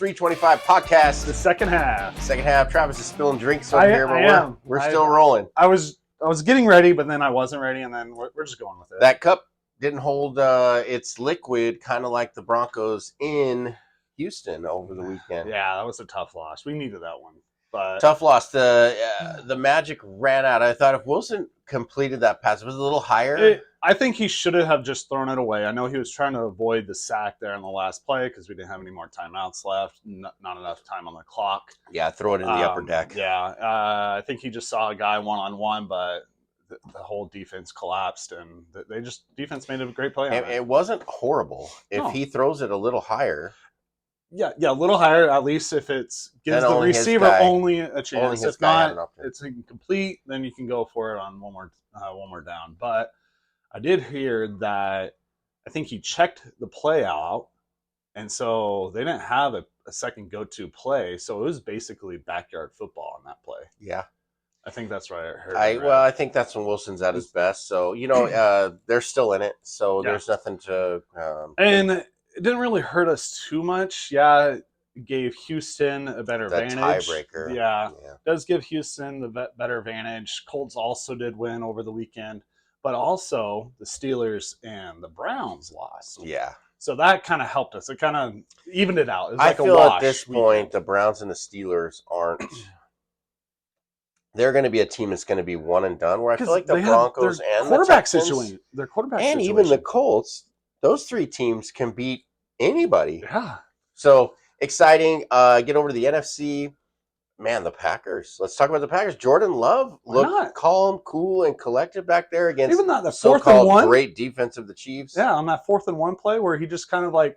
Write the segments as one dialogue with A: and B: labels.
A: 325 podcast.
B: The second half.
A: Second half. Travis is spilling drinks over here, but we're still rolling.
B: I was getting ready, but then I wasn't ready, and then we're just going with it.
A: That cup didn't hold its liquid, kind of like the Broncos in Houston over the weekend.
B: Yeah, that was a tough loss. We needed that one. But
A: tough loss. The magic ran out. I thought if Wilson completed that pass, it was a little higher.
B: I think he should have just thrown it away. I know he was trying to avoid the sack there in the last play because we didn't have any more timeouts left, not enough time on the clock.
A: Yeah, throw it in the upper deck.
B: Yeah, I think he just saw a guy one-on-one, but the whole defense collapsed, and defense made a great play on it.
A: It wasn't horrible. If he throws it a little higher.
B: Yeah, a little higher, at least if it gives the receiver only a chance. If not, it's incomplete, then you can go for it on one more down. But I did hear that I think he checked the play out, and so they didn't have a second go-to play, so it was basically backyard football on that play.
A: Yeah.
B: I think that's right.
A: I think that's when Wilson's at his best. So, they're still in it, so there's nothing to
B: and it didn't really hurt us too much. Yeah, it gave Houston a better advantage.
A: Tiebreaker.
B: Yeah, it does give Houston the better advantage. Colts also did win over the weekend. But also, the Steelers and the Browns lost.
A: Yeah.
B: So that kind of helped us. It kind of evened it out. It was
A: I
B: like
A: feel
B: a wash
A: at this point, the Browns and the Steelers aren't – they're going to be a team that's going to be one and done, where I feel like the Broncos and the Texans
B: their quarterback
A: and
B: situation.
A: even the Colts, those three teams can beat anybody.
B: Yeah.
A: So, exciting. Get over to the NFC. Man, the Packers. Let's talk about the Packers. Jordan Love looked calm, cool, and collected back there against
B: even that the
A: fourth and one great defense of the Chiefs.
B: Yeah, on that 4th and 1 play where he just kind of like,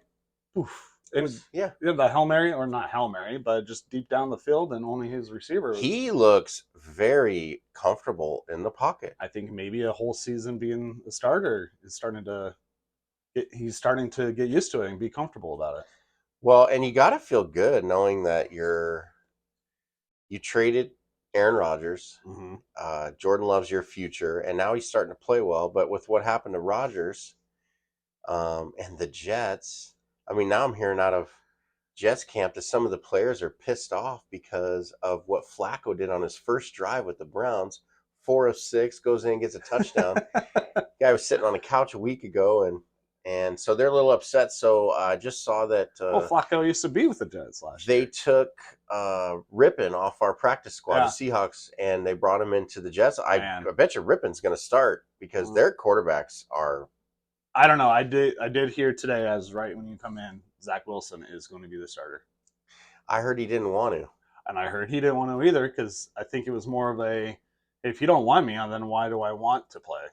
B: oof. The Hail Mary, or not Hail Mary, but just deep down the field, and only his receiver.
A: He looks very comfortable in the pocket.
B: I think maybe a whole season being a starter is he's starting to get used to it and be comfortable about it.
A: Well, and you got to feel good knowing that you traded Aaron Rodgers.
B: Mm-hmm.
A: Jordan Love's your future, and now he's starting to play well. But with what happened to Rodgers and the Jets, I mean, now I'm hearing out of Jets camp that some of the players are pissed off because of what Flacco did on his first drive with the Browns. 4 of 6, goes in and gets a touchdown. Guy was sitting on a couch a week ago, and so they're a little upset. So I just saw that.
B: Flacco used to be with the Jets last
A: year. They
B: year.
A: took Rippon off our practice squad, the Seahawks, and they brought him into the Jets. I bet you Rippon's going to start because their quarterbacks are.
B: I don't know. I did hear today, as right when you come in, Zach Wilson is going to be the starter.
A: I heard he didn't want to.
B: And I heard he didn't want to either because I think it was more of a, if you don't want me, then why do I want to play?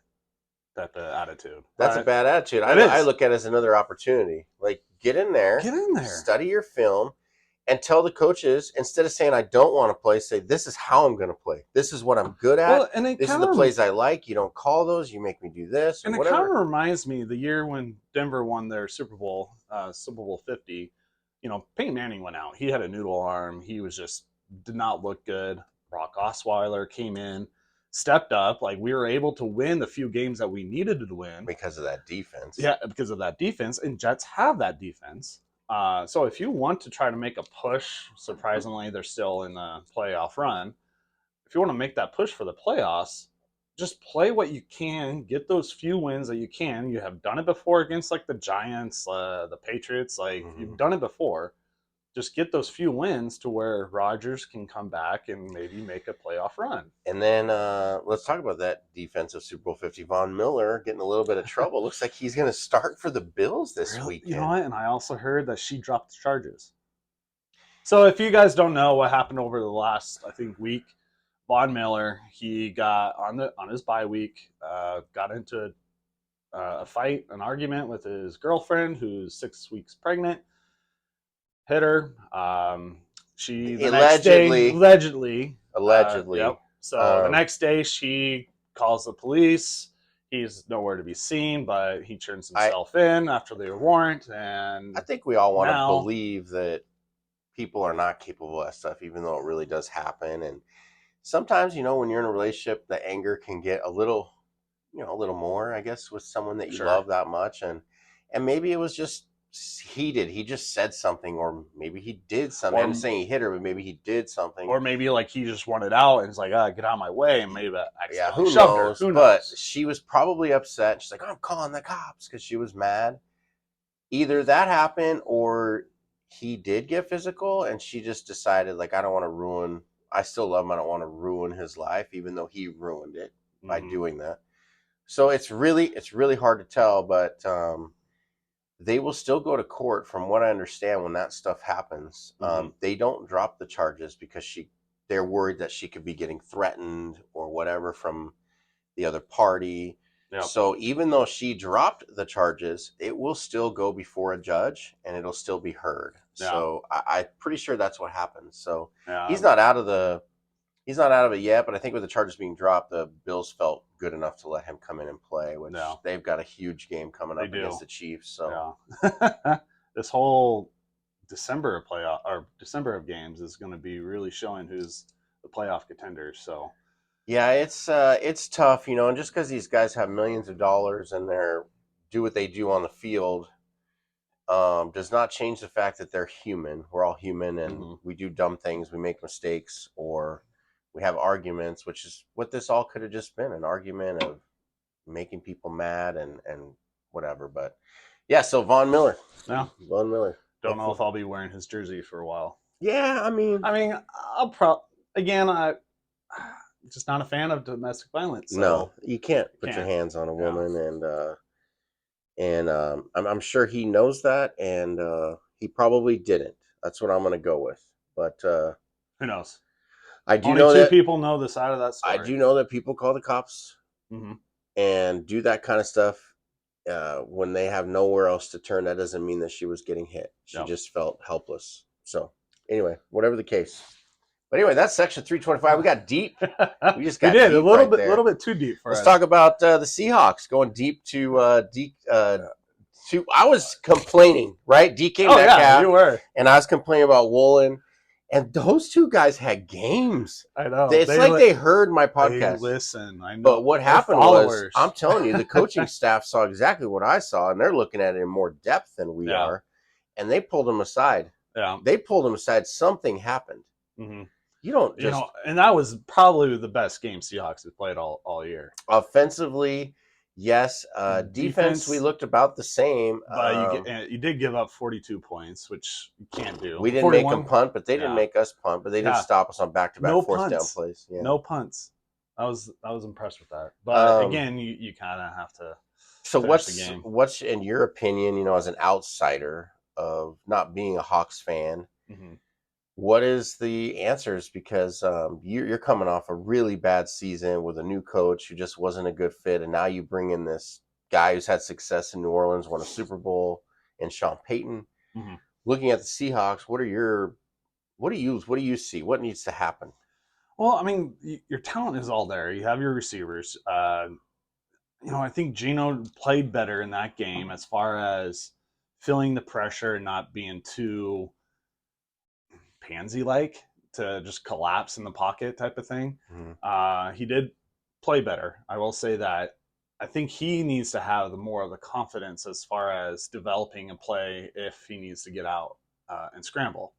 B: Type of attitude.
A: That's a bad attitude. I look at it as another opportunity. Like, get in there, study your film, and tell the coaches, instead of saying I don't want to play, say this is how I'm going to play. This is what I'm good at. This is the plays I like. You don't call those. You make me do this.
B: And it kind of reminds me the year when Denver won their Super Bowl 50. Peyton Manning went out. He had a noodle arm. He did not look good. Brock Osweiler came in, stepped up. Like, we were able to win the few games that we needed to win
A: because of that defense.
B: Yeah, because of that defense, and Jets have that defense. So if you want to try to make a push, surprisingly, they're still in the playoff run. If you want to make that push for the playoffs, just play what you can, get those few wins that you can. You have done it before against like the Giants, the Patriots. You've done it before. Just get those few wins to where Rodgers can come back and maybe make a playoff run.
A: And then let's talk about that defensive Super Bowl 50. Von Miller getting a little bit of trouble. Looks like he's going to start for the Bills this weekend.
B: You know what? And I also heard that she dropped the charges. So if you guys don't know what happened over the last, I think, week, Von Miller, he got on his bye week, got into a fight, an argument with his girlfriend who's 6 weeks pregnant. Hit her. She allegedly.
A: Yep.
B: So the next day she calls the police. He's nowhere to be seen, but he turns himself in after the warrant. And
A: I think we all want to believe that people are not capable of that stuff, even though it really does happen. And sometimes, when you're in a relationship, the anger can get a little more, I guess, with someone that you love that much. And maybe it was just heated. He just said something, or maybe he did something.
B: Or
A: I'm saying he hit her, but maybe he did something.
B: or maybe like he just wanted out and it's like, get out of my way, and maybe
A: Yeah,
B: accidentally
A: who
B: shoved her.
A: knows?
B: Who
A: But
B: knows?
A: she was probably upset. She's like, I'm calling the cops because she was mad. Either that happened or he did get physical and she just decided, like, I don't want to ruin, I still love him. I don't want to ruin his life, even though he ruined it by
B: Mm-hmm.
A: doing that. So it's really hard to tell, but they will still go to court from what I understand when that stuff happens.
B: Mm-hmm.
A: They don't drop the charges because they're worried that she could be getting threatened or whatever from the other party.
B: Yep.
A: So even though she dropped the charges, it will still go before a judge and it'll still be heard.
B: Yeah.
A: So I'm pretty sure that's what happens. So
B: Yeah.
A: he's not out of it yet, but I think with the charges being dropped, the Bills felt good enough to let him come in and play, which they've got a huge game coming up against the Chiefs. So
B: this whole December of playoff or December of games is going to be really showing who's the playoff contenders. So
A: yeah, it's tough, and just because these guys have millions of dollars and they're do what they do on the field, does not change the fact that they're human. We're all human, and we do dumb things. We make mistakes, or we have arguments, which is what this all could have just been, an argument of making people mad and whatever. But yeah, so Von Miller.
B: Yeah.
A: Von Miller.
B: Don't know if I'll be wearing his jersey for a while.
A: Yeah, I mean,
B: I'm just not a fan of domestic violence. So
A: no, you can't put your hands on a woman, and I'm sure he knows that, and he probably didn't. That's what I'm going to go with. But
B: who knows?
A: I do
B: Only
A: know
B: two
A: that
B: people know the side of that story.
A: I do know that people call the cops
B: mm-hmm.
A: and do that kind of stuff when they have nowhere else to turn. That doesn't mean that she was getting hit. She just felt helpless. So anyway, whatever the case. But anyway, that's section 325. We got deep. We just got deep
B: a little bit too deep for us.
A: Let's talk about the Seahawks going deep to I was complaining, right? DK Metcalf.
B: Yeah, you were.
A: And I was complaining about Woolen. And those two guys had games.
B: I know.
A: It's like they heard my podcast.
B: They listen. I know.
A: But what happened was, I'm telling you, the coaching staff saw exactly what I saw, and they're looking at it in more depth than we are. And they pulled them aside.
B: Yeah.
A: They pulled them aside. Something happened.
B: Mm-hmm.
A: You don't just...
B: and that was probably the best game Seahawks have played all year.
A: Offensively, yes. Defense, we looked about the same.
B: But you did give up 42 points, which you can't do.
A: We didn't 41. Make them punt, but they didn't make us punt. But they didn't stop us on back-to-back fourth down plays. Yeah.
B: No punts. I was impressed with that. But again, you kind of have to.
A: So what's in your opinion? As an outsider of not being a Hawks fan. Mm-hmm. What is the answers? Because you're coming off a really bad season with a new coach who just wasn't a good fit, and now you bring in this guy who's had success in New Orleans, won a Super Bowl, and Sean Payton. Mm-hmm. Looking at the Seahawks, what do you see? What needs to happen?
B: Well, I mean, your talent is all there. You have your receivers. I think Geno played better in that game as far as feeling the pressure and not being too pansy-like to just collapse in the pocket type of thing. Mm-hmm. He did play better. I will say that. I think he needs to have more of the confidence as far as developing a play if he needs to get out and scramble.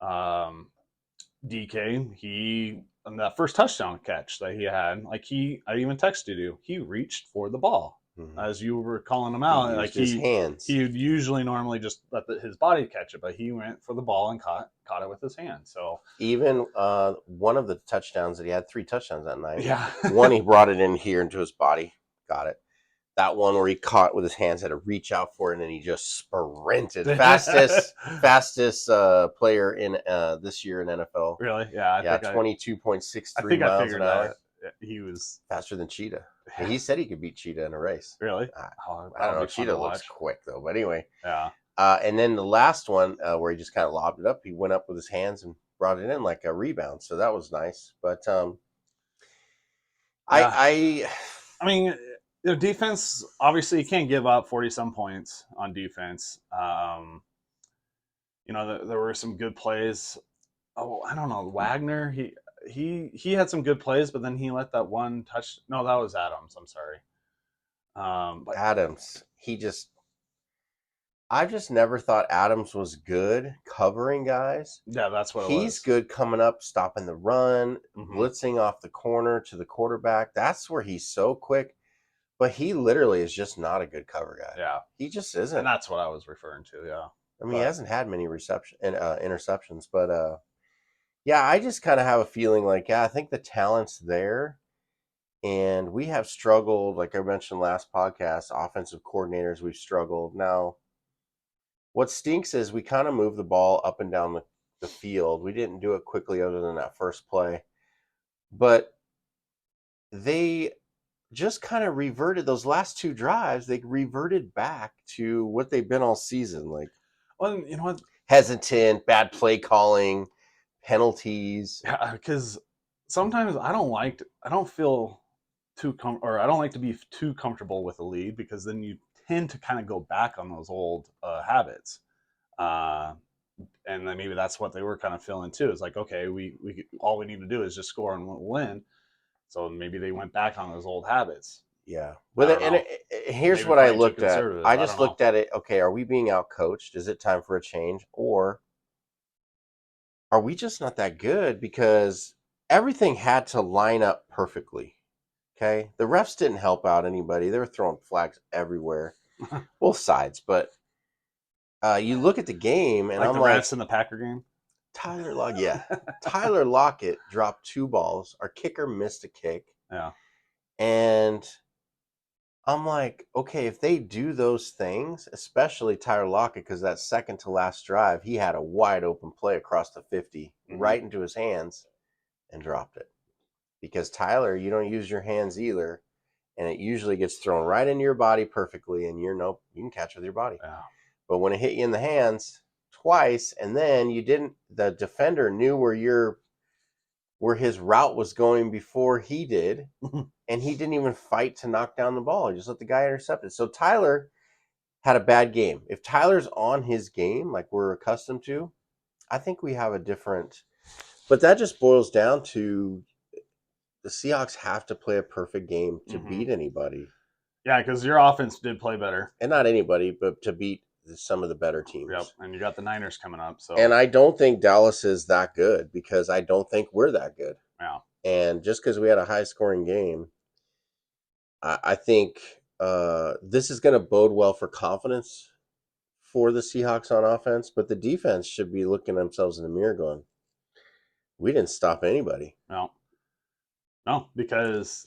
B: DK, on that first touchdown catch that he had, I even texted you, he reached for the ball. Mm-hmm. As you were calling him out,
A: his hands.
B: He would usually normally just let his body catch it, but he went for the ball and caught it with his hand. So
A: even one of the touchdowns that he had, 3 touchdowns that night.
B: Yeah,
A: one he brought it in here into his body, got it. That one where he caught with his hands, had to reach out for it, and then he just sprinted. Fastest player in this year in NFL.
B: Really? Yeah.
A: 22.63 miles an hour.
B: He was
A: faster than Cheetah. Yeah. He said he could beat Cheetah in a race.
B: Really?
A: I don't know. Cheetah looks quick though. But anyway.
B: Yeah.
A: And then the last one where he just kind of lobbed it up, he went up with his hands and brought it in like a rebound. So that was nice. But I
B: mean, the defense, obviously you can't give up 40-some points on defense. There were some good plays. Oh, I don't know. Wagner, he had some good plays, but then he let that one touch. No, that was Adams. I'm sorry.
A: Adams, I just never thought Adams was good covering guys.
B: Yeah, that's what it
A: He's
B: was.
A: good coming up, stopping the run,
B: Hmm.
A: blitzing off the corner to the quarterback. That's where he's so quick. But he literally is just not a good cover guy.
B: Yeah,
A: He just
B: and
A: isn't.
B: that's what I was referring to. Yeah,
A: I mean, he
B: but
A: hasn't had many interceptions, but yeah, I just kind of have a feeling like, yeah, I think the talent's there, and we have struggled. Like I mentioned last podcast, offensive coordinators, we've struggled. Now, what stinks is we kind of move the ball up and down the field. We didn't do it quickly, other than that first play, but they just kind of reverted those last two drives. They reverted back to what they've been all season, like
B: well, you know what?
A: hesitant, bad play calling, penalties.
B: Yeah, because sometimes I don't feel or I don't like to be too comfortable with a lead because then you tend to kind of go back on those old habits. Uh, and then maybe that's what they were kind of feeling too. It's like, okay, we all we need to do is just score and win. So maybe they went back on those old habits.
A: Yeah.
B: I
A: Well,
B: don't
A: and
B: know.
A: here's
B: Maybe
A: what I
B: playing too
A: looked at.
B: conservative.
A: I
B: I
A: just
B: don't know.
A: looked at it. Okay, are we being out coached? Is it time for a change, or are we just not that good? Because everything had to line up perfectly. Okay, the refs didn't help out anybody. They were throwing flags everywhere, both sides. But you look at the game, and
B: Like the
A: I'm
B: refs
A: like,
B: in the Packer game.
A: Tyler Lockett. Yeah, Tyler Lockett dropped two balls. Our kicker missed a kick,
B: Yeah.
A: and I'm like, okay, if they do those things, especially Tyler Lockett, because that second to last drive, he had a wide open play across the 50, right into his hands, and dropped it. Because Tyler, you don't use your hands either, and it usually gets thrown right into your body perfectly, and you're nope, you can catch with your body.
B: Yeah.
A: But when it hit you in the hands twice, and then you didn't, the defender knew where his route was going before he did, and he didn't even fight to knock down the ball. He just let the guy intercept it. So Tyler had a bad game. If Tyler's on his game like we're accustomed to, I think we have a different. But that just boils down to the Seahawks have to play a perfect game to
B: Mm-hmm.
A: beat anybody,
B: Yeah, because your offense did play better.
A: and not anybody, but to beat some of the better teams.
B: Yep, and you got the Niners coming up. So
A: And I don't think Dallas is that good because I don't think we're that good.
B: yeah,
A: And just because we had a high scoring game, I think this is going to bode well for confidence for the Seahawks on offense, but the defense should be looking themselves in the mirror going, we didn't stop anybody.
B: no, because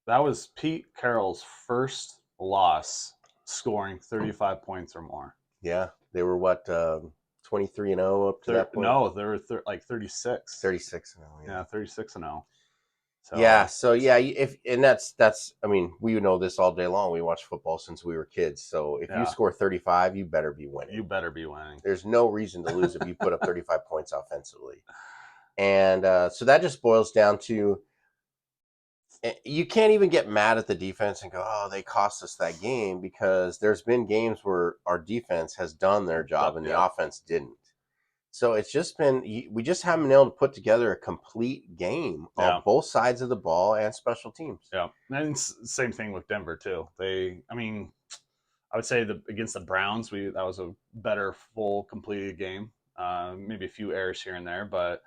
B: that was Pete Carroll's first loss, scoring 35 points or more.
A: Yeah, they were what 23-0 up to that point.
B: No, they were like 36.
A: 36-0.
B: Yeah, 36-0. So
A: Yeah, so yeah, if and that's I mean, we know this all day long. We watch football since we were kids. So if you
B: Yeah.
A: score 35, you better be winning.
B: You better be winning.
A: There's no reason to lose if you put up 35 points offensively. And so that just boils down to you can't even get mad at the defense and go, oh, they cost us that game, because there's been games where our defense has done their job and the offense didn't. So it's just been, we just haven't been able to put together a complete game on both sides of the ball and special teams.
B: Yeah, and same thing with Denver too. I mean, I would say against the Browns, that was a better full completed game. Maybe a few errors here and there, but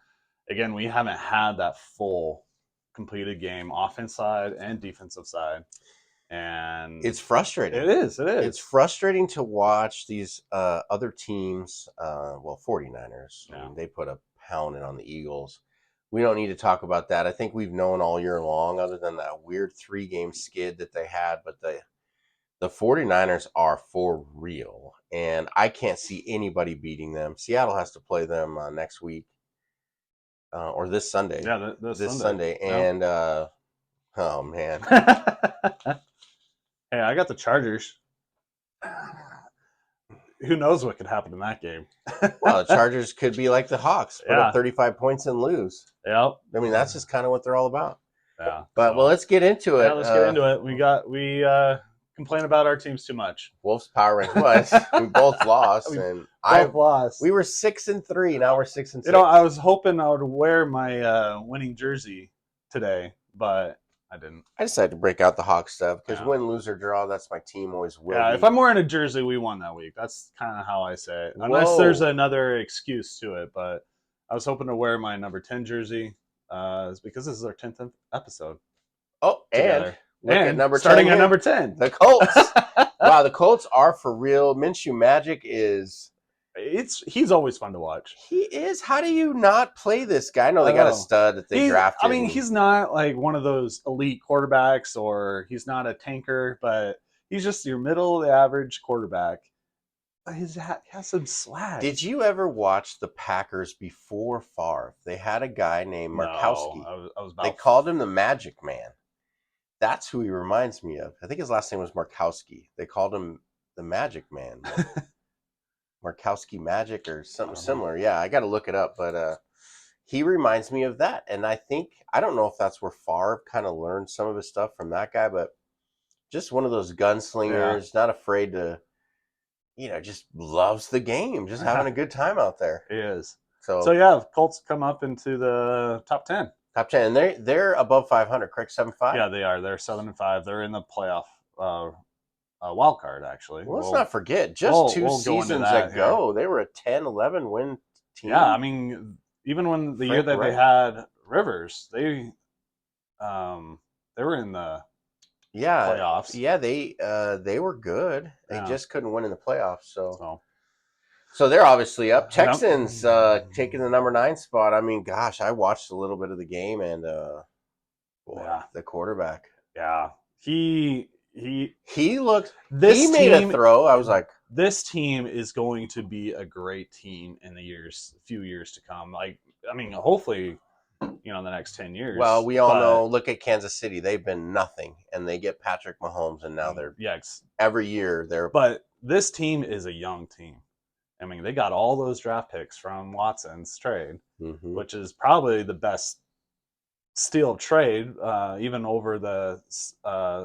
B: again, we haven't had that full completed game, offense side and defensive side, and
A: it's frustrating.
B: It is.
A: It's frustrating to watch these other teams. 49ers.
B: Yeah.
A: I mean, they put a pounding on the Eagles. We don't need to talk about that. I think we've known all year long, other than that weird 3-game skid that they had. But the 49ers are for real, and I can't see anybody beating them. Seattle has to play them next week or this Sunday.
B: Yeah,
A: this Sunday.
B: Yeah.
A: And oh man.
B: Hey, I got the Chargers. Who knows what could happen in that game?
A: Well, the Chargers could be like the Hawks, put up 35 points and lose.
B: Yep.
A: I mean, that's just kind of what they're all about.
B: Yeah.
A: But well, let's get into it.
B: Yeah, let's get into it. We complain about our teams too much.
A: Wolves power rank was. We both lost, and
B: lost.
A: We were 6-3. Now we're 6-6.
B: You know, I was hoping I would wear my winning jersey today, but I didn't.
A: I decided to break out the Hawk stuff because
B: Yeah.
A: win, lose, or draw, that's my team, always will
B: Yeah,
A: be.
B: if I'm wearing a jersey, we won that week. That's kind of how I say it. Unless there's
A: Whoa.
B: another excuse to it. But I was hoping to wear my number 10 jersey because this is our 10th episode
A: Oh, and
B: together.
A: look at
B: And
A: number 10
B: starting at
A: here.
B: number 10.
A: The Colts. Wow, the Colts are for real. Minshew Magic is.
B: He's always fun to watch.
A: He is. How do you not play this guy? I know they got a
B: Oh.
A: stud that they drafted.
B: I mean, he's not like one of those elite quarterbacks, or he's not a tanker, but he's just your middle of the average quarterback. But he has some swag.
A: Did you ever watch the Packers before Favre? They had a guy named Markowski.
B: No, I was about.
A: They called him the Magic Man. That's who he reminds me of. I think his last name was Markowski. They called him the Magic Man. Markowski Magic or something similar. Yeah, I got to look it up, but he reminds me of that. And I don't know if that's where Favre kind of learned some of his stuff from that guy, but just one of those gunslingers, not afraid to, just loves the game, just having a good time out there.
B: He is.
A: So
B: yeah, Colts come up into the top 10.
A: Top 10, and they're above 500, correct? 7-5.
B: Yeah, they are. They're 7-5. They're in the playoff wild card, actually.
A: Well, let's not forget, just two
B: we'll
A: seasons ago, they were a 10-11 win team.
B: Yeah, I mean, even when the year that they had Rivers, they were in the playoffs.
A: Yeah, they were good. They just couldn't win in the playoffs. So they're obviously up. Texans taking the number 9 spot. I mean, gosh, I watched a little bit of the game, and the quarterback.
B: Yeah, he
A: looked.
B: This
A: he made a throw. I was like,
B: this team is going to be a great team in the few years to come. Like, I mean, hopefully, in the next 10 years.
A: Well, we all know. Look at Kansas City; they've been nothing, and they get Patrick Mahomes, and now they're every year they're.
B: But this team is a young team. I mean, they got all those draft picks from Watson's trade, which is probably the best steal trade, even over the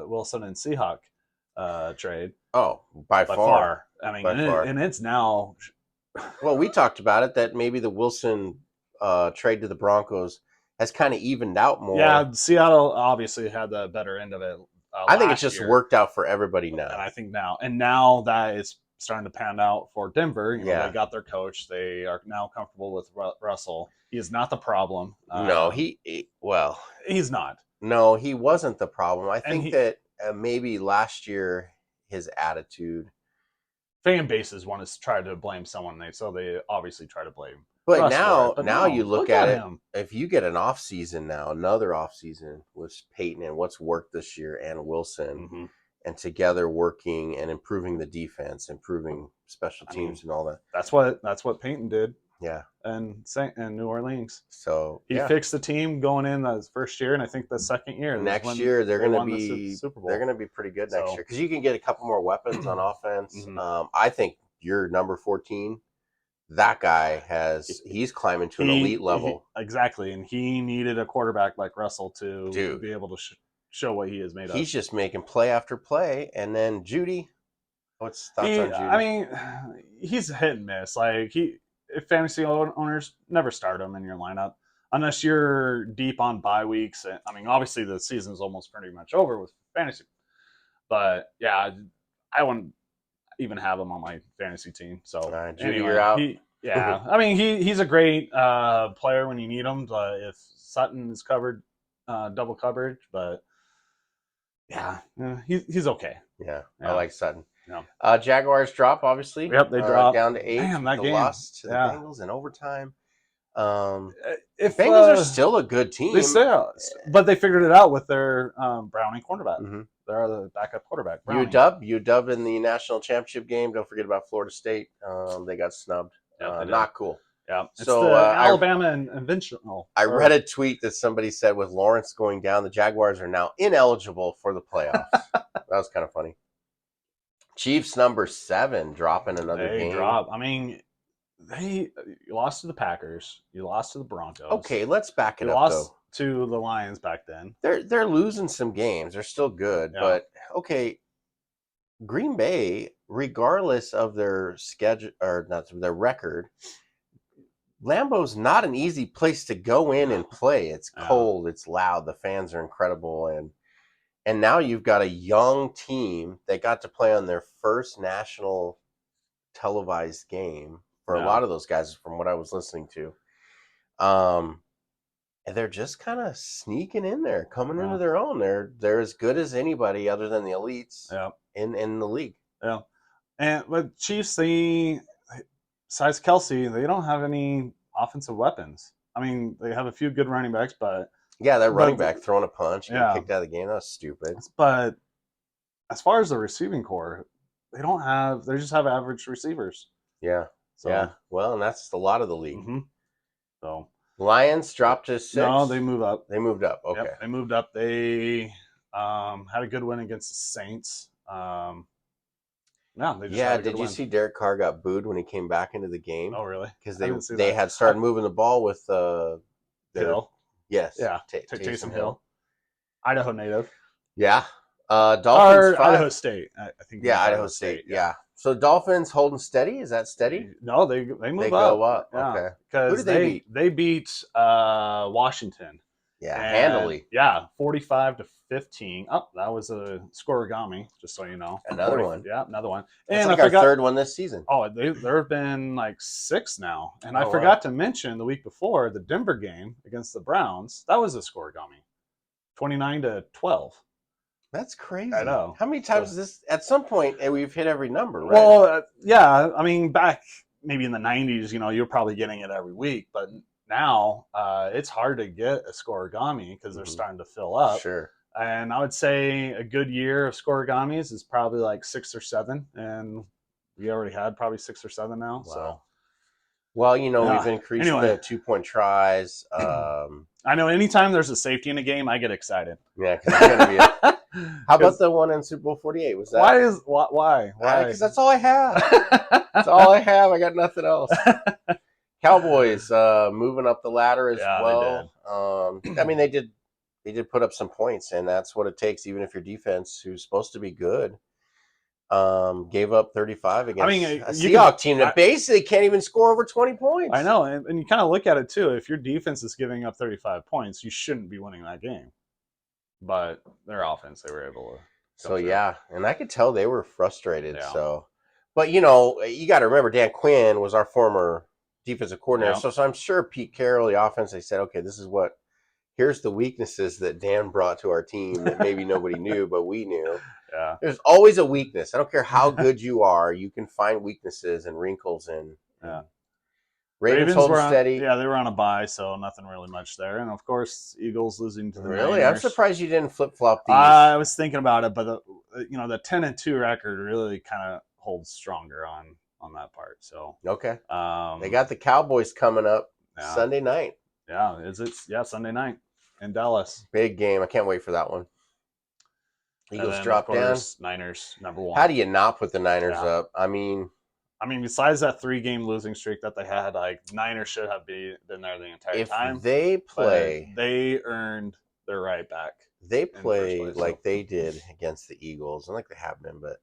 B: Wilson and Seahawk trade.
A: Oh, by far.
B: I mean, and it's now.
A: Well, we talked about it that maybe the Wilson trade to the Broncos has kind of evened out more.
B: Yeah, Seattle obviously had the better end of it.
A: I think it's just worked out for everybody now.
B: And I think now that is starting to pan out for Denver. They got their coach. They are now comfortable with Russell. He is not the problem.
A: No,
B: he's not.
A: No, he wasn't the problem. I think that maybe last year his attitude.
B: Fan bases want to try to blame someone, so they obviously try to blame.
A: But now you look at it. If you get an off season now, another off season with Peyton and what's worked this year, and Wilson, and together working and improving the defense, improving special teams, and all that.
B: That's what Peyton did.
A: Yeah,
B: and New Orleans.
A: So
B: he fixed the team going in the first year, and I think the second year.
A: Next year they're going to be Super Bowl. They're going to be pretty good next year because you can get a couple more weapons on offense. I think your number 14, that guy he's climbing to an elite level.
B: Exactly, and he needed a quarterback like Russell to be able to show what he is made of.
A: He's just making play after play, and then Judy. What's thoughts on Judy?
B: I mean, he's hit and miss. Like fantasy owners never start him in your lineup unless you're deep on bye weeks. I mean, obviously the season's almost pretty much over with fantasy, but yeah, I wouldn't even have him on my fantasy team. So
A: Judy, you're out.
B: I mean, he's a great player when you need him. If Sutton is covered, double coverage, but he's okay.
A: Yeah, I like Sutton. Yeah. Jaguars drop, obviously.
B: Yep, they drop
A: down to 8.
B: Damn, that game.
A: Loss to the Bengals in overtime.
B: If
A: Bengals are still a good team,
B: but they figured it out with their Browning cornerback. They're the backup quarterback.
A: UW in the national championship game. Don't forget about Florida State. They got snubbed. Not cool.
B: Yeah. So Alabama and Invincible.
A: I read a tweet that somebody said with Lawrence going down, the Jaguars are now ineligible for the playoffs. That was kind of funny. Chiefs number 7 dropping another game.
B: I mean, you lost to the Packers. You lost to the Broncos.
A: Okay, let's back it
B: up.
A: Lost
B: to the Lions back then.
A: They're losing some games. They're still good, but okay. Green Bay, regardless of their schedule or not their record, Lambeau's not an easy place to go in and play. It's cold. It's loud. The fans are incredible, and And now you've got a young team that got to play on their first national televised game for a
B: Yeah.
A: lot of those guys, from what I was listening to. And they're just kind of sneaking in there, coming
B: Yeah.
A: into their own. They're as good as anybody other than the elites
B: Yeah.
A: in the league.
B: Yeah. And but Chiefs, besides Kelsey, they don't have any offensive weapons. I mean, they have a few good running backs, but
A: Yeah, that running
B: but
A: back throwing a punch, getting
B: yeah,
A: kicked out of the game, that was stupid.
B: but as far as the receiving core, they don't have. They just have average receivers.
A: Yeah,
B: So,
A: yeah. Well, and that's a lot of the league.
B: mhm. So
A: Lions dropped to 6.
B: no, they move up.
A: They moved up. Okay.
B: Yep, they moved up. They had a good win against the Saints. No, they just
A: Yeah,
B: had a good
A: did you
B: win.
A: see Derek Carr got booed when he came back into the game?
B: Oh, really?
A: Because
B: I didn't see
A: they
B: that.
A: had started moving the ball with their
B: Hill.
A: yes,
B: Yeah,
A: Taysom
B: Taysom Hill, Idaho native.
A: Yeah, Dolphins
B: Or
A: 5.
B: Idaho State. I think.
A: Yeah,
B: it's
A: Idaho State. Yeah. So Dolphins holding steady. Is that steady?
B: No, they move
A: They
B: up.
A: go up.
B: Yeah,
A: Okay. Who
B: because
A: did they beat?
B: They beat Washington.
A: Yeah,
B: And,
A: handily.
B: Yeah, 45-15. Oh, that was a scoregami, just so you know.
A: Another one.
B: Yeah, another one.
A: That's
B: And
A: like
B: I
A: our
B: forgot.
A: third one this season.
B: Oh, there have been like 6 now. And
A: Oh,
B: I
A: wow.
B: forgot to mention the week before the Denver game against the Browns. That was a scoregami, 29-12.
A: That's crazy.
B: I know.
A: How many times is this? At some point, we've hit every number, right?
B: Well, yeah. I mean, back maybe in the 90s, you're probably getting it every week, but now it's hard to get a scoregami because they're starting to fill up.
A: Sure.
B: And I would say a good year of scoregamis is probably like 6 or 7, and we already had probably 6 or 7 now.
A: Wow.
B: So,
A: well,
B: Yeah.
A: we've increased
B: Anyway.
A: the 2-point tries.
B: I know anytime there's a safety in a game, I get excited.
A: Yeah, because it's going to be. How about the one in Super Bowl 48? Was that?
B: Why?
A: Because that's all I have. That's all I have. I got nothing else. Cowboys moving up the ladder as
B: Yeah,
A: well. I mean, they did put up some points, and that's what it takes. Even if your defense, who's supposed to be good, gave up 35 against a Seahawks team that basically can't even score over 20 points.
B: I know, and you kind of look at it too. If your defense is giving up 35 points, you shouldn't be winning that game. But their offense, they were able to.
A: So yeah, and I could tell they were frustrated.
B: Yeah.
A: So, but you got to remember, Dan Quinn was our former defensive coordinator.
B: Yeah.
A: So I'm sure Pete Carroll, the offense, they said, okay, here's the weaknesses that Dan brought to our team that maybe nobody knew, but we knew.
B: Yeah.
A: There's always a weakness. I don't care how good you are, you can find weaknesses and wrinkles in.
B: Yeah.
A: Ravens holding
B: were
A: steady.
B: Yeah, they were on a bye, so nothing really much there. And of course, Eagles losing to the
A: Really?
B: Niners.
A: I'm surprised you didn't flip flop these.
B: I was thinking about it, but the 10-2 record really kind of holds stronger on that part. So
A: okay,
B: they
A: got the Cowboys coming up Sunday night.
B: Yeah, Sunday night in Dallas.
A: Big game. I can't wait for that one. Eagles drop down.
B: Niners number 1.
A: How do you not put the Niners up? I mean,
B: besides that 3-game losing streak that they had, like Niners should have been there the entire time.
A: If they play,
B: they earned their right back.
A: They play like they did against the Eagles, and like they have been, but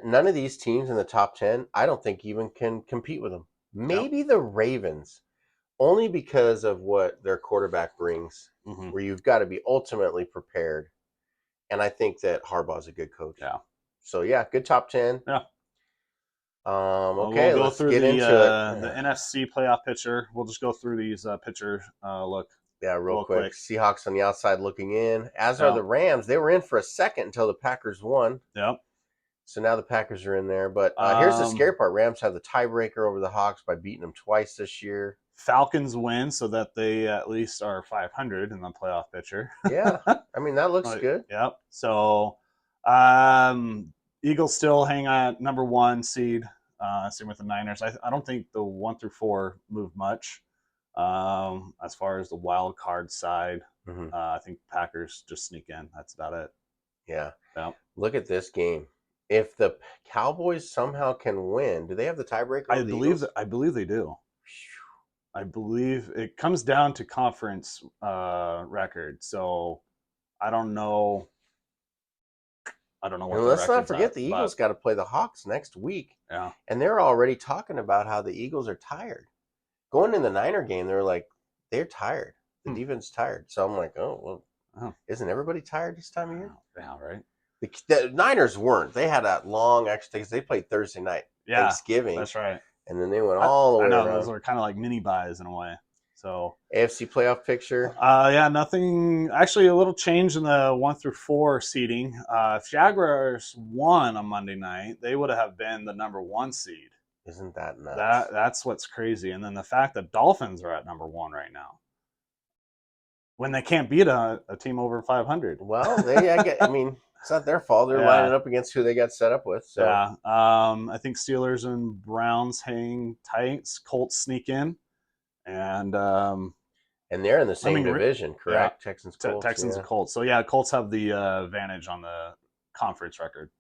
A: none of these teams in the top 10, I don't think even can compete with them. Maybe the Ravens, only because of what their quarterback brings, where you've got to be ultimately prepared. And I think that Harbaugh's a good coach.
B: Yeah.
A: So yeah, good top 10.
B: Yeah.
A: Okay,
B: we'll go
A: let's
B: through
A: get into it.
B: The NFC playoff picture. We'll just go through these picture look.
A: Yeah, real quick. Seahawks on the outside looking in, as are the Rams. They were in for a second until the Packers won.
B: Yep.
A: So now the Packers are in there. But here's the scary part. Rams have the tiebreaker over the Hawks by beating them twice this year.
B: Falcons win so that they at least are 500 in the playoff picture.
A: Yeah. I mean, that looks good.
B: Yep. So Eagles still hang at number 1 seed. Same with the Niners. I don't think the 1 through 4 move much. As far as the wild card side, I think Packers just sneak in. That's about it.
A: Yeah.
B: Yep.
A: Look at this game. If the Cowboys somehow can win, do they have the tiebreaker?
B: I believe they do. I believe it comes down to conference record. So I don't know. What.
A: Let's not forget the Eagles got to play the Hawks next week.
B: Yeah.
A: And they're already talking about how the Eagles are tired. Going in the Niner game, they're tired. The defense tired. So I'm like, oh, well,
B: Oh,
A: Isn't everybody tired this time of year?
B: yeah, right.
A: The Niners weren't. They had that long extra because they played Thursday night,
B: Yeah,
A: Thanksgiving,
B: that's right.
A: and then they went all the
B: I
A: way
B: know those
A: around.
B: are kind of like mini buys in a way. So
A: AFC playoff picture.
B: yeah, nothing. Actually, a little change in the 1 through 4 seeding. If Jaguars won on Monday night, they would have been the #1 seed.
A: Isn't that nuts?
B: That's what's crazy. And then the fact that Dolphins are at #1 right now when they can't beat a team over 500.
A: Well, I mean, it's not their fault. They're
B: Yeah,
A: lining up against who they got set up with. So,
B: yeah. I think Steelers and Browns hang tight. Colts sneak in, and
A: and they're in the
B: I
A: same
B: mean,
A: division,
B: yeah,
A: correct? Texans, Colts.
B: Texans
A: Yeah.
B: and Colts. So yeah, Colts have the advantage on the conference record.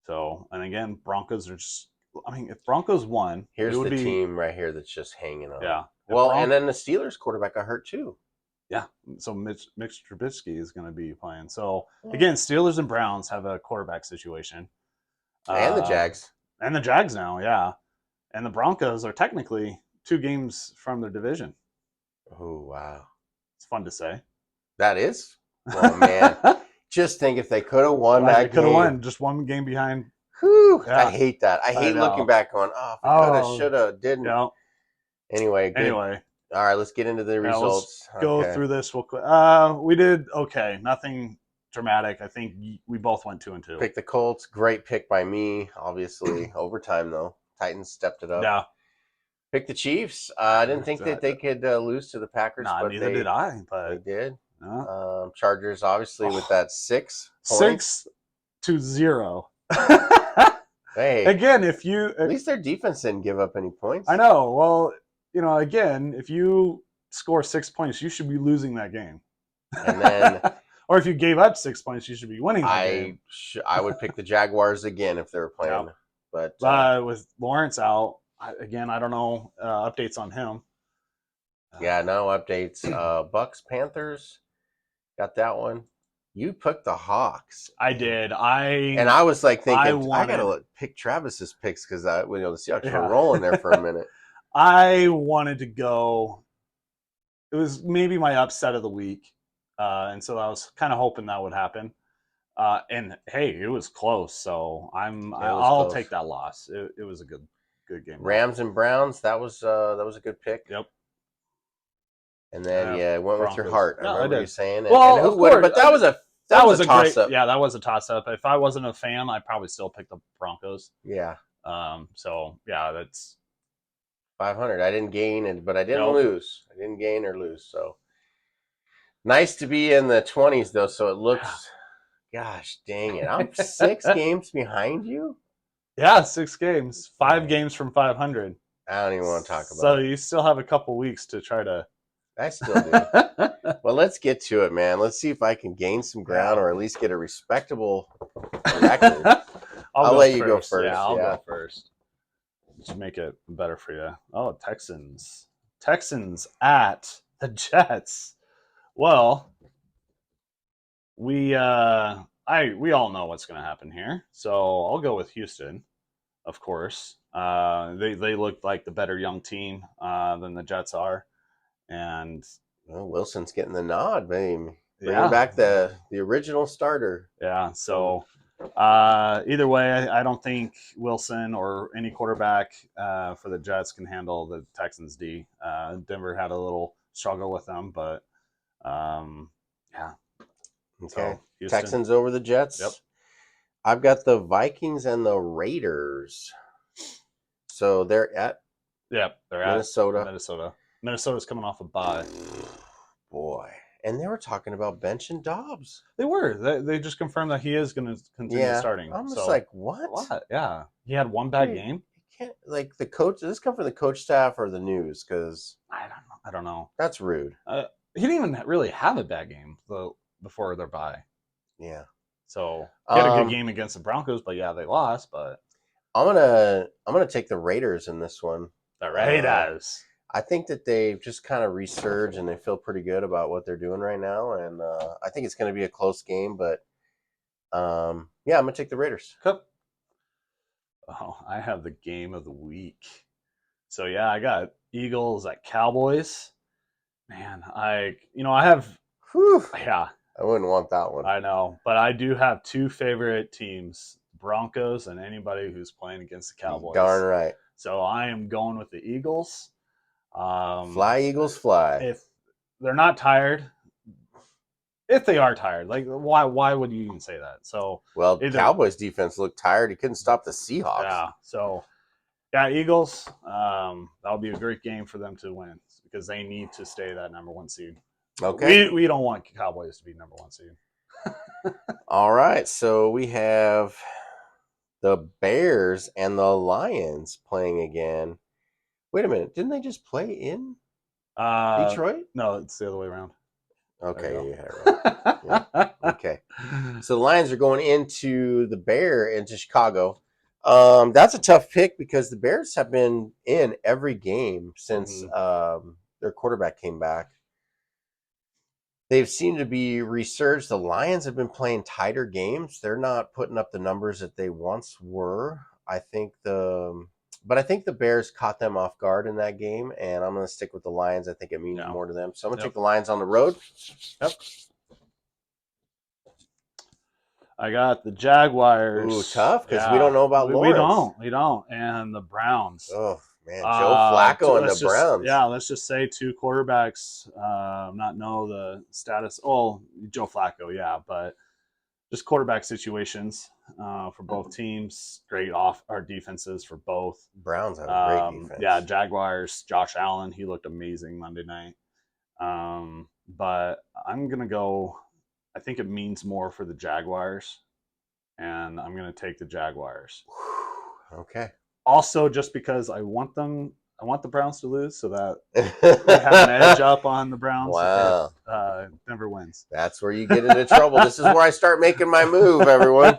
B: So, and again, Broncos are just. I mean, if Broncos won, it
A: Here's
B: would
A: the
B: be
A: team right here that's just hanging on.
B: yeah.
A: Well, and then the Steelers quarterback got hurt too.
B: Yeah, so Mitch Trubisky is going to be playing. So again, Steelers and Browns have a quarterback situation,
A: And the Jags.
B: and the Jags now, yeah, and the Broncos are technically 2 games from their division.
A: Oh wow,
B: It's fun to say.
A: that is. Oh man, just think if they could have won
B: Like
A: that
B: they could have
A: game.
B: won just 1 game behind.
A: Whew,
B: Yeah.
A: I hate that. I hate looking back on. Oh, if I could have, should have, didn't.
B: Yeah.
A: Anyway, good.
B: Anyway,
A: All right, let's get into the results.
B: Let's go through this real quick. We did okay. Nothing dramatic. I think we both went 2 and 2.
A: Pick the Colts. Great pick by me. Obviously, overtime though. Titans stepped it up.
B: Yeah.
A: Pick the Chiefs. I didn't think that they could lose to the Packers,
B: Nah,
A: but
B: neither did I. But
A: they did.
B: no.
A: Chargers, obviously, with that 6 points.
B: 6-0.
A: Hey,
B: again, if you
A: at least their defense didn't give up any points.
B: I know. Well, again, if you score 6 points, you should be losing that game.
A: And then,
B: or if you gave up 6 points, you should be winning that game.
A: I would pick the Jaguars again if they were playing. Yep.
B: But with Lawrence out, I don't know updates on him.
A: Yeah, no updates. Bucks, Panthers, got that one. You picked the Hawks.
B: I did.
A: And I was like thinking, I gotta pick Travis's picks because the Seahawks were rolling there for a minute.
B: I wanted to go. It was maybe my upset of the week, and so I was kind of hoping that would happen. And hey, it was close, so I'll take that loss. It was a good game.
A: Rams and Browns. That was a good pick.
B: Yep.
A: And then went with your heart. I remember you saying.
B: Well, of course,
A: but that was a toss up.
B: Yeah, that was a toss up. If I wasn't a fan, I'd probably still pick the Broncos.
A: Yeah.
B: So yeah, that's
A: 500. I didn't gain it, but I didn't lose. I didn't gain or lose. So nice to be in the 20s though. So it looks. Gosh dang it! I'm 6 games behind you.
B: Yeah, 6 games. 5 games from 500.
A: I don't even want to talk about it.
B: So you still have a couple weeks to try to.
A: I still do. Well, let's get to it, man. Let's see if I can gain some ground or at least get a respectable record. I'll let you go first.
B: Yeah, I'll go first. To make it better for you. Oh, Texans. Texans at the Jets. Well, we all know what's going to happen here. So I'll go with Houston, of course. They look like the better young team than the Jets are. And
A: Wilson's getting the nod, baby. Bringing back the original starter.
B: Yeah. So either way, I don't think Wilson or any quarterback for the Jets can handle the Texans D. Denver had a little struggle with them, but yeah.
A: Okay. So, Texans over the Jets.
B: Yep.
A: I've got the Vikings and the Raiders. So they're at.
B: Yep, they're
A: Minnesota.
B: at Minnesota. Minnesota's coming off a bye.
A: Boy. And they were talking about benching Dobbs.
B: They were. They just confirmed that he is going to continue starting.
A: I'm just like, what?
B: What? Yeah. He had one bad game.
A: Can't like the coach. Does this come from the coach staff or the news? Because
B: I don't know.
A: That's rude.
B: He didn't even really have a bad game before their bye.
A: Yeah.
B: So he had a good game against the Broncos, but yeah, they lost. But
A: I'm gonna take the Raiders in this one.
B: The Raiders.
A: I think that they've just kind of resurged and they feel pretty good about what they're doing right now, and I think it's going to be a close game. But I'm gonna take the Raiders.
B: Cup. Oh, I have the game of the week. So yeah, I got Eagles at Cowboys. Man, I have
A: Whew,
B: Yeah,
A: I wouldn't want that one.
B: I know. But I do have two favorite teams, Broncos and anybody who's playing against the
A: Darn
B: Cowboys.
A: right.
B: So I am going with the Eagles.
A: Fly, Eagles, fly.
B: If they're not tired, if they are tired, like why would you even say that? So
A: Well,
B: either
A: Cowboys defense looked tired. He couldn't stop the Seahawks.
B: yeah, so yeah, Eagles. That'll be a great game for them to win because they need to stay that number one seed.
A: Okay.
B: We don't want Cowboys to be number one seed.
A: All right. So we have the Bears and the Lions playing again. Wait a minute. Didn't they just play in Detroit?
B: No, it's the other way around.
A: Okay. You had it right. Yeah. Okay. So the Lions are going into Chicago. That's a tough pick because the Bears have been in every game since their quarterback came back. They've seemed to be resurged. The Lions have been playing tighter games. They're not putting up the numbers that they once were. But I think the Bears caught them off guard in that game, and I'm going to stick with the Lions. I think it means more to them. So I'm going to take the Lions on the road.
B: Yep. I got the Jaguars.
A: Ooh, tough because we don't know about Lawrence.
B: We don't. And the Browns.
A: Oh, man. Joe Flacco and the Browns.
B: Let's just say two quarterbacks not know the status. Oh, Joe Flacco, yeah, but just quarterback situations for both teams. Great our defenses for both.
A: Browns have a great defense.
B: Yeah, Jaguars, Josh Allen, he looked amazing Monday night. But I'm going to go, I think it means more for the Jaguars, and I'm going to take the Jaguars.
A: Okay.
B: Also, just because I want the Browns to lose so that they have an edge up on the Browns
A: wow.
B: if Denver wins.
A: That's where you get into trouble. This is where I start making my move, everyone.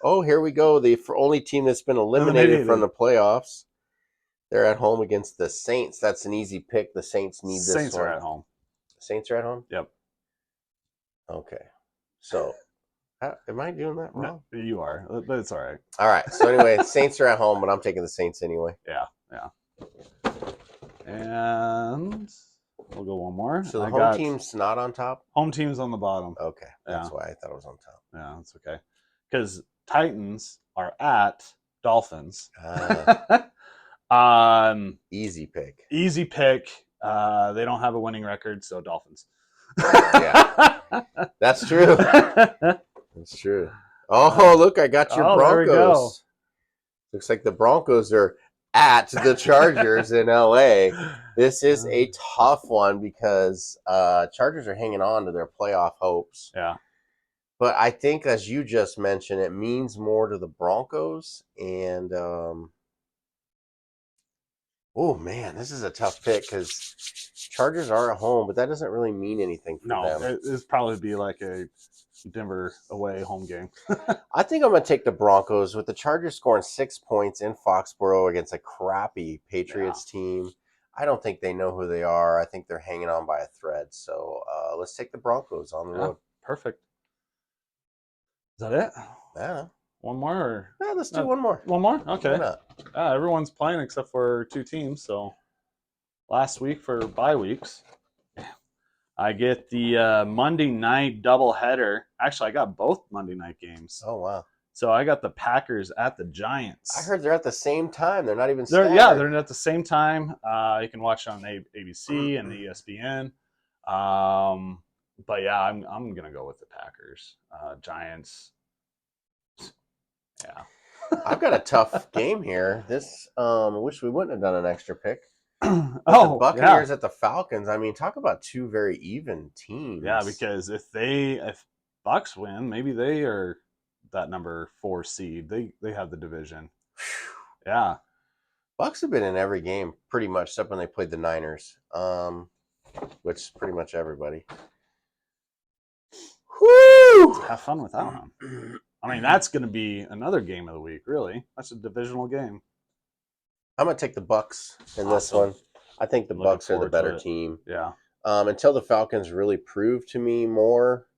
A: Oh, here we go. The only team that's been eliminated from the playoffs. They're at home against the Saints. That's an easy pick. The Saints need this one.
B: Saints are at home.
A: Saints are at home?
B: Yep.
A: Okay. So, am I doing that wrong?
B: No, you are, but it's all right.
A: All right. So, anyway, Saints are at home, but I'm taking the Saints anyway.
B: Yeah. And we'll go one more.
A: So, the home team's not on top?
B: Home team's on the bottom.
A: Okay. That's why I thought it was on top.
B: Yeah, that's okay. Because Titans are at Dolphins.
A: Easy pick.
B: Easy pick. They don't have a winning record, so Dolphins.
A: Yeah, that's true. That's true. Oh, look, I got your Broncos. There we go. Looks like the Broncos are at the Chargers in LA. This is a tough one because Chargers are hanging on to their playoff hopes.
B: Yeah.
A: But I think, as you just mentioned, it means more to the Broncos. And, oh, man, this is a tough pick because Chargers are at home, but that doesn't really mean anything for them.
B: No, it'd probably be like a Denver away home game.
A: I think I'm going to take the Broncos with the Chargers scoring 6 points in Foxborough against a crappy Patriots team. I don't think they know who they are. I think they're hanging on by a thread. So let's take the Broncos on the road.
B: Perfect. Is that it?
A: Yeah.
B: One more? Or?
A: Yeah, let's do one more.
B: One more? Okay.
A: Why not?
B: Everyone's playing except for two teams. So last week for bye weeks, I get the Monday night doubleheader. Actually, I got both Monday night games.
A: Oh, wow.
B: So I got the Packers at the Giants.
A: I heard they're at the same time. They're not even staggered.
B: Yeah, they're at the same time. You can watch it on ABC and ESPN. But yeah, I'm gonna go with the Packers. Giants. Yeah.
A: I've got a tough game here. This I wish we wouldn't have done an extra pick.
B: The
A: Buccaneers at the Falcons. I mean, talk about two very even teams.
B: Yeah, because if Bucs win, maybe they are that number 4 seed. They have the division. Yeah.
A: Bucs have been in every game pretty much, except when they played the Niners, which is pretty much everybody.
B: Woo! Have fun with that one. I mean, that's going to be another game of the week, really. That's a divisional game.
A: I'm going to take the Bucs in this one. I think the Bucs are the better team.
B: Yeah.
A: Until the Falcons really prove to me more.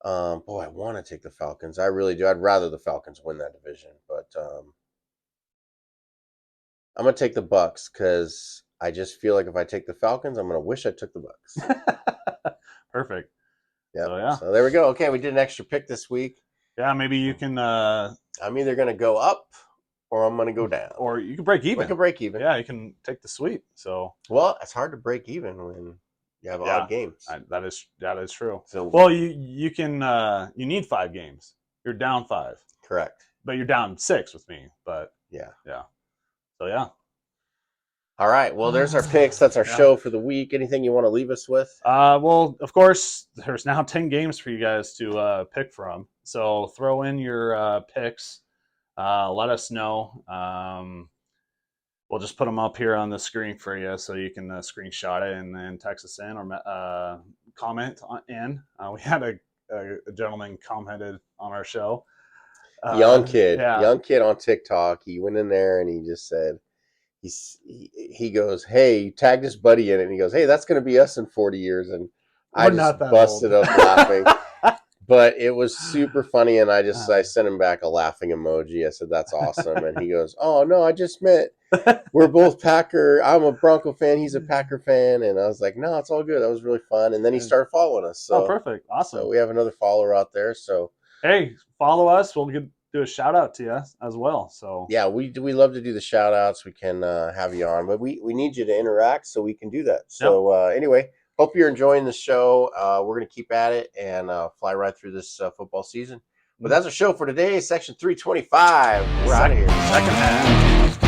A: Boy, I want to take the Falcons. I really do. I'd rather the Falcons win that division, but I'm going to take the Bucs because I just feel like if I take the Falcons, I'm going to wish I took the Bucs.
B: Perfect.
A: Yeah.
B: So yeah.
A: So there we go. Okay, we did an extra pick this week.
B: Yeah, maybe you can
A: I'm either going to go up or I'm going to go down.
B: or you can break even.
A: We can break even.
B: Yeah, you can take the sweep. So
A: well, it's hard to break even when you have odd games.
B: that is true.
A: So
B: well, you can you need 5 games. You're down 5.
A: correct.
B: But you're down 6 with me. But
A: yeah.
B: So yeah.
A: All right. Well, there's our picks. That's our show for the week. Anything you want to leave us with?
B: Well, of course, there's now 10 games for you guys to pick from. So throw in your picks. Let us know. We'll just put them up here on the screen for you so you can screenshot it and then text us in or comment in. We had a gentleman commented on our show.
A: Young kid on TikTok. He went in there and he just said, he goes, hey, you tagged his buddy in it. And he goes, hey, that's going to be us in 40 years. And I just busted up laughing. But it was super funny. And I sent him back a laughing emoji. I said, that's awesome. And he goes, oh, no, I just meant we're both Packer. I'm a Bronco fan. He's a Packer fan. And I was like, no, it's all good. That was really fun. And then he started following us. So,
B: perfect. Awesome.
A: So we have another follower out there. So,
B: hey, follow us. We'll do a shout out to you as well. So
A: yeah, we love to do the shout outs. We can have you on, but we need you to interact so we can do that. So anyway, hope you're enjoying the show. We're going to keep at it and fly right through this football season. But that's our show for today, section 325. We're out of here.
B: Second half.